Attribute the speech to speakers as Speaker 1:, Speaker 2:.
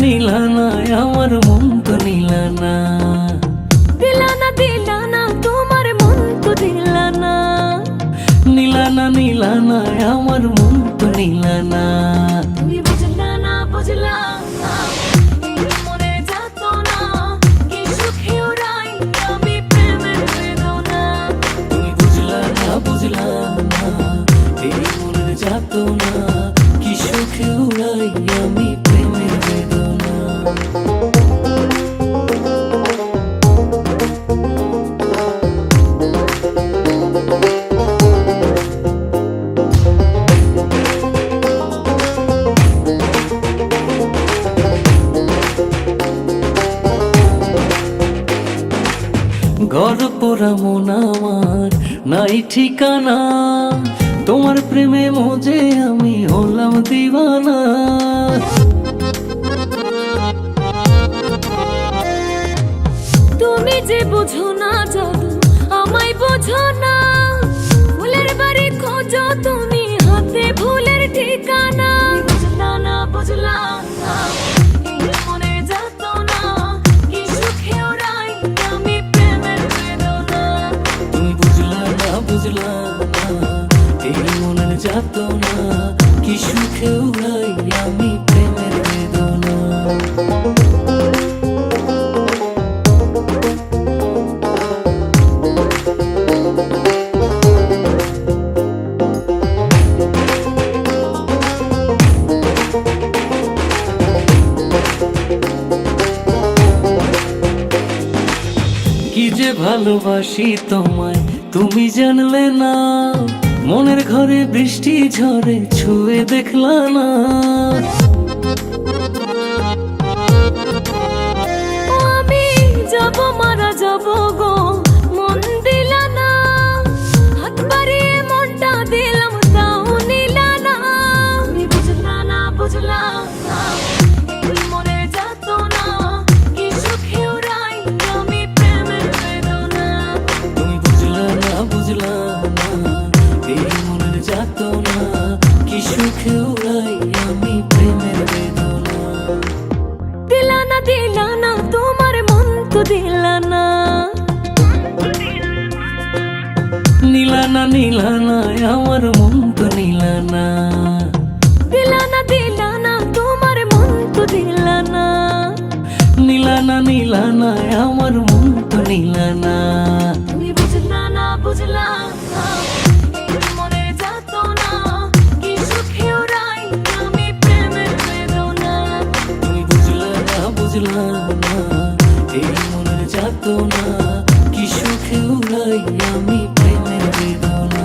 Speaker 1: নীলা না আমার মন তো নীলা না।
Speaker 2: দিলা না তোমার মন তো দিলা না।
Speaker 1: নীলা না আমার মন তো নীলা না।
Speaker 2: তুমি বুঝলা না এই মনে যাত না কি সুখে ওরাই আমি প্রেমের বেদনা।
Speaker 1: তুমি বুঝলা না এই মনের যাত না কি সুখে উড়াই আমি প্রেমের বেদনা। ঘর পোড়া মন আমার নাই ঠিকানা, তোমার প্রেমে মজে আমি হলাম দিওয়ানা।
Speaker 2: তুমি যে বুঝো না জাদু আমায় বোঝো না। ফুলের বাড়ি খোঁজো তুমি হাতে ভুলের ঠিকানা। বুঝলা না এই মনে যাত না কি সুখে ওরাই আমি প্রেমের বেদনা।
Speaker 1: তুমি বুঝলা না এই মনের যাত না কি সুখে উড়াই আমি প্রেমের বেদনা। কি যে ভালোবাসি তোমায় তুমি জানলে না, মনের ঘরে বৃষ্টি ঝরে ছুঁয়ে দেখলা না।
Speaker 2: আমি যাব মারা যাব গো মন দিলা না। হাত বাড়িয়ে মনটা দিলাম তাও নিলা না। তুমি বুঝলা না এই মনে যাত না কি সুখে ওরাই আমি প্রেমের বেদনা।
Speaker 1: তুমি বুঝলা না এই মনের যাত না কি সুখে উড়াই আমি প্রেমের বেদনা।
Speaker 2: দিলা না তোমার মন তো দিলা না।
Speaker 1: নীলা না আমার মন তো নীলা না।
Speaker 2: দিলা না তোমার মন তো দিলা না।
Speaker 1: নীলা না আমার মন তো নীলা না।
Speaker 2: তুমি বুঝলা না এই মনে যাত না কি সুখে ওরাই আমি প্রেমের বেদনা।
Speaker 1: তুমি বুঝলা না এই মনের যাত না কি সুখে উড়াই আমি প্রেমের বেদনা।